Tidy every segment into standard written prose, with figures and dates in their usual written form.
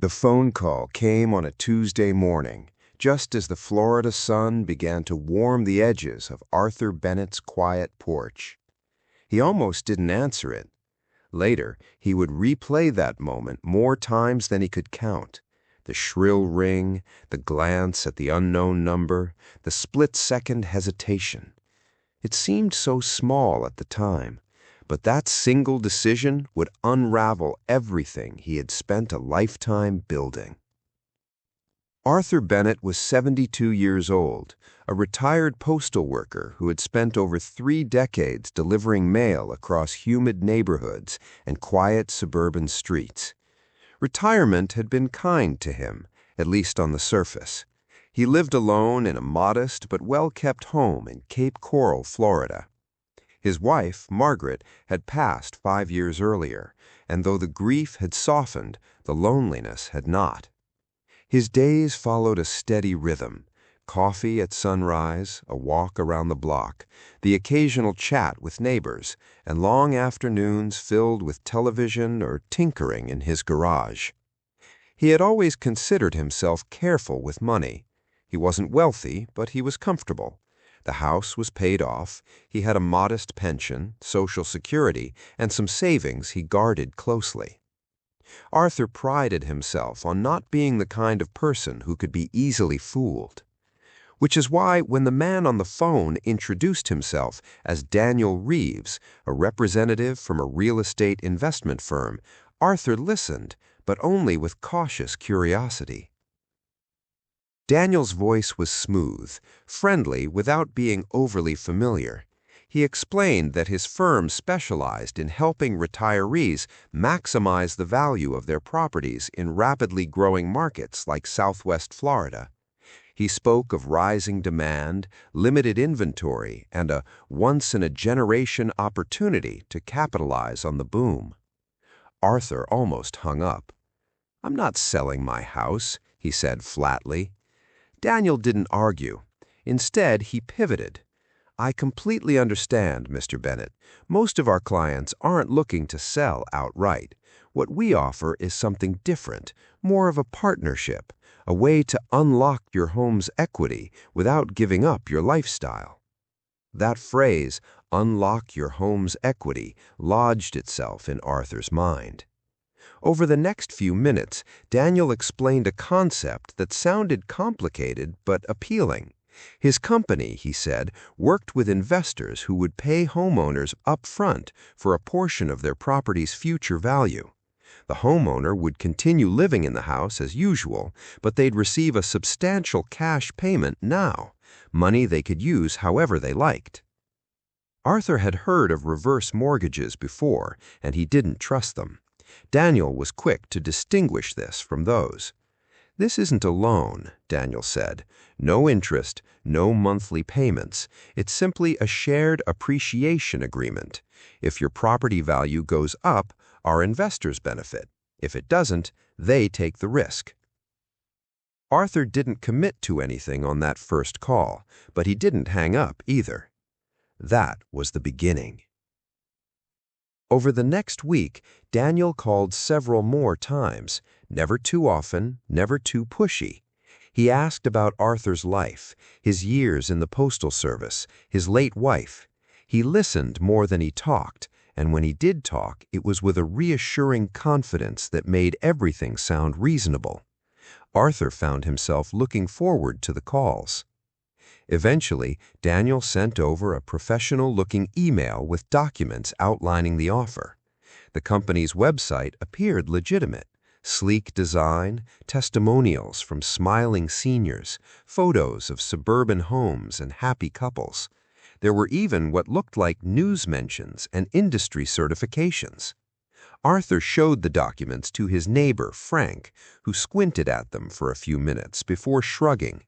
The phone call came on a Tuesday morning, just as the Florida sun began to warm the edges of Arthur Bennett's quiet porch. He almost didn't answer it. Later, he would replay that moment more times than he could count. The shrill ring, the glance at the unknown number, the split-second hesitation. It seemed so small at the time, but that single decision would unravel everything he had spent a lifetime building. Arthur Bennett was 72 years old, a retired postal worker who had spent over 3 decades delivering mail across humid neighborhoods and quiet suburban streets. Retirement had been kind to him, at least on the surface. He lived alone in a modest but well-kept home in Cape Coral, Florida. His wife, Margaret, had passed 5 years earlier, and though the grief had softened, the loneliness had not. His days followed a steady rhythm: coffee at sunrise, a walk around the block, the occasional chat with neighbors, and long afternoons filled with television or tinkering in his garage. He had always considered himself careful with money. He wasn't wealthy, but he was comfortable. The house was paid off, he had a modest pension, Social Security, and some savings he guarded closely. Arthur prided himself on not being the kind of person who could be easily fooled. Which is why when the man on the phone introduced himself as Daniel Reeves, a representative from a real estate investment firm, Arthur listened, but only with cautious curiosity. Daniel's voice was smooth, friendly without being overly familiar. He explained that his firm specialized in helping retirees maximize the value of their properties in rapidly growing markets like Southwest Florida. He spoke of rising demand, limited inventory, and a once-in-a-generation opportunity to capitalize on the boom. Arthur almost hung up. "I'm not selling my house," he said flatly. Daniel didn't argue. Instead, he pivoted. "I completely understand, Mr. Bennett. Most of our clients aren't looking to sell outright. What we offer is something different, more of a partnership, a way to unlock your home's equity without giving up your lifestyle." That phrase, "unlock your home's equity," lodged itself in Arthur's mind. Over the next few minutes, Daniel explained a concept that sounded complicated but appealing. His company, he said, worked with investors who would pay homeowners up front for a portion of their property's future value. The homeowner would continue living in the house as usual, but they'd receive a substantial cash payment now, money they could use however they liked. Arthur had heard of reverse mortgages before, and he didn't trust them. Daniel was quick to distinguish this from those. "This isn't a loan," Daniel said. "No interest, no monthly payments. It's simply a shared appreciation agreement. If your property value goes up, our investors benefit. If it doesn't, they take the risk." Arthur didn't commit to anything on that first call, but he didn't hang up either. That was the beginning. Over the next week, Daniel called several more times, never too often, never too pushy. He asked about Arthur's life, his years in the Postal Service, his late wife. He listened more than he talked, and when he did talk, it was with a reassuring confidence that made everything sound reasonable. Arthur found himself looking forward to the calls. Eventually, Daniel sent over a professional-looking email with documents outlining the offer. The company's website appeared legitimate. Sleek design, testimonials from smiling seniors, photos of suburban homes and happy couples. There were even what looked like news mentions and industry certifications. Arthur showed the documents to his neighbor, Frank, who squinted at them for a few minutes before shrugging.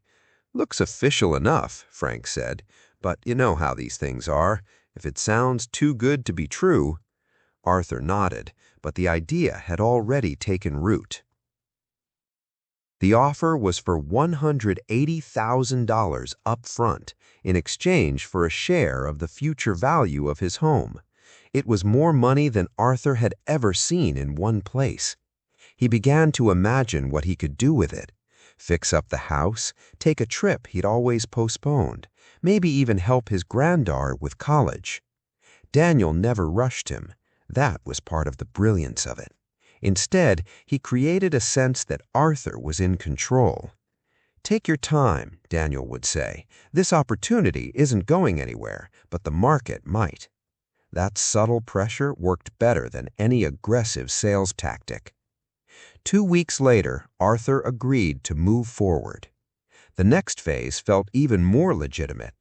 "Looks official enough," Frank said, "but you know how these things are. If it sounds too good to be true." Arthur nodded, but the idea had already taken root. The offer was for $180,000 up front in exchange for a share of the future value of his home. It was more money than Arthur had ever seen in one place. He began to imagine what he could do with it. Fix up the house, take a trip he'd always postponed, maybe even help his granddaughter with college. Daniel never rushed him. That was part of the brilliance of it. Instead, he created a sense that Arthur was in control. "Take your time," Daniel would say. "This opportunity isn't going anywhere, but the market might." That subtle pressure worked better than any aggressive sales tactic. 2 weeks later, Arthur agreed to move forward. The next phase felt even more legitimate.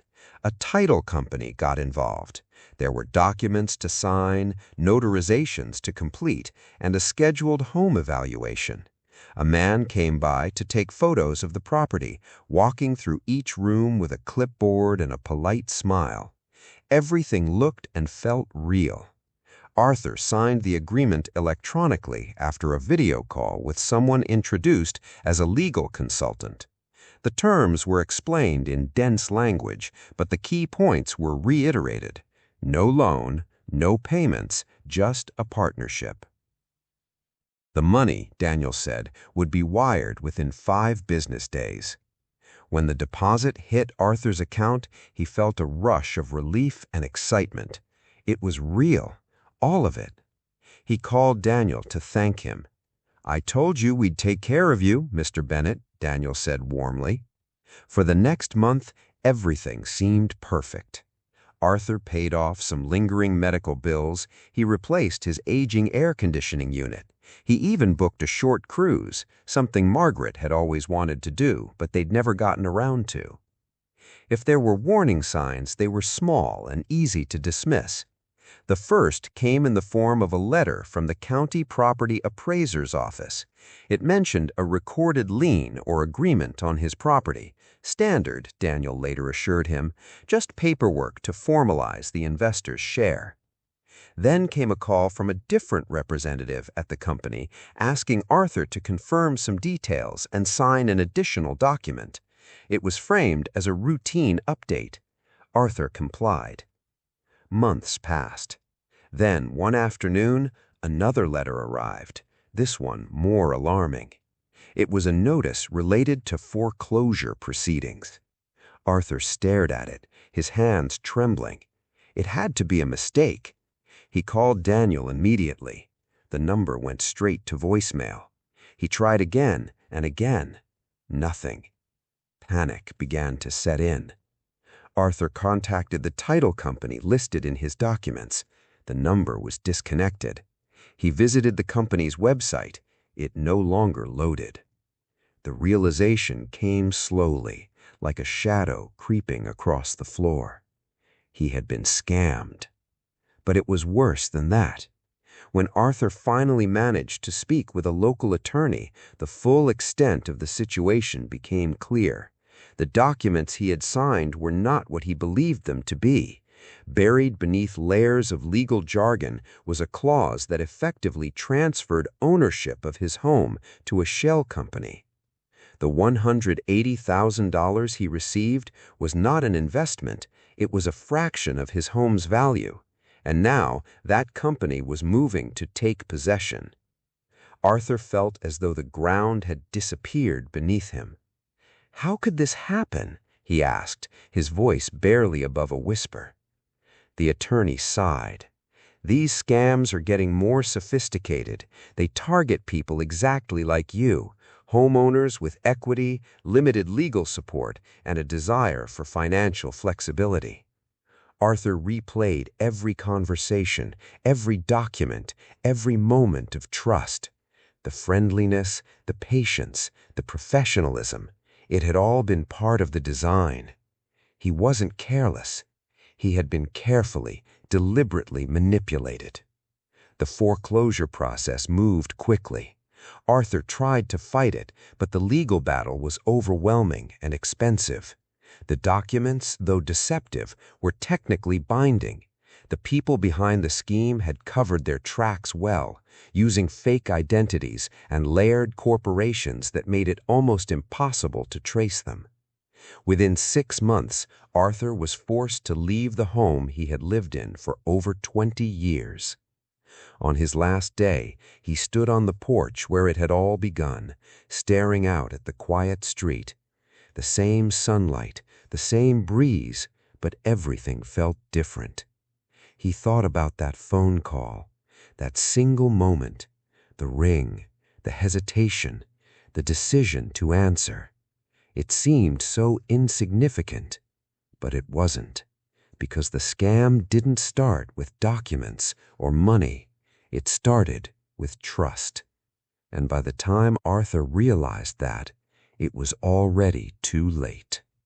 A title company got involved. There were documents to sign, notarizations to complete, and a scheduled home evaluation. A man came by to take photos of the property, walking through each room with a clipboard and a polite smile. Everything looked and felt real. Arthur signed the agreement electronically after a video call with someone introduced as a legal consultant. The terms were explained in dense language, but the key points were reiterated. No loan, no payments, just a partnership. The money, Daniel said, would be wired within 5 business days. When the deposit hit Arthur's account, he felt a rush of relief and excitement. It was real, all of it. He called Daniel to thank him. "I told you we'd take care of you, Mr. Bennett," Daniel said warmly. For the next month, everything seemed perfect. Arthur paid off some lingering medical bills. He replaced his aging air conditioning unit. He even booked a short cruise, something Margaret had always wanted to do, but they'd never gotten around to. If there were warning signs, they were small and easy to dismiss. The first came in the form of a letter from the county property appraiser's office. It mentioned a recorded lien or agreement on his property. Standard, Daniel later assured him, just paperwork to formalize the investor's share. Then came a call from a different representative at the company asking Arthur to confirm some details and sign an additional document. It was framed as a routine update. Arthur complied. Months passed. Then, one afternoon, another letter arrived, this one more alarming. It was a notice related to foreclosure proceedings. Arthur stared at it, his hands trembling. It had to be a mistake. He called Daniel immediately. The number went straight to voicemail. He tried again and again. Nothing. Panic began to set in. Arthur contacted the title company listed in his documents. The number was disconnected. He visited the company's website. It no longer loaded. The realization came slowly, like a shadow creeping across the floor. He had been scammed. But it was worse than that. When Arthur finally managed to speak with a local attorney, the full extent of the situation became clear. The documents he had signed were not what he believed them to be. Buried beneath layers of legal jargon was a clause that effectively transferred ownership of his home to a shell company. The $180,000 he received was not an investment, it was a fraction of his home's value. And now that company was moving to take possession. Arthur felt as though the ground had disappeared beneath him. "How could this happen?" he asked, his voice barely above a whisper. The attorney sighed. "These scams are getting more sophisticated. They target people exactly like you, homeowners with equity, limited legal support, and a desire for financial flexibility." Arthur replayed every conversation, every document, every moment of trust. The friendliness, the patience, the professionalism. It had all been part of the design. He wasn't careless. He had been carefully, deliberately manipulated. The foreclosure process moved quickly. Arthur tried to fight it, but the legal battle was overwhelming and expensive. The documents, though deceptive, were technically binding. The people behind the scheme had covered their tracks well, using fake identities and layered corporations that made it almost impossible to trace them. Within 6 months, Arthur was forced to leave the home he had lived in for over 20 years. On his last day, he stood on the porch where it had all begun, staring out at the quiet street. The same sunlight, the same breeze, but everything felt different. He thought about that phone call, that single moment, the ring, the hesitation, the decision to answer. It seemed so insignificant, but it wasn't, because the scam didn't start with documents or money. It started with trust. And by the time Arthur realized that, it was already too late.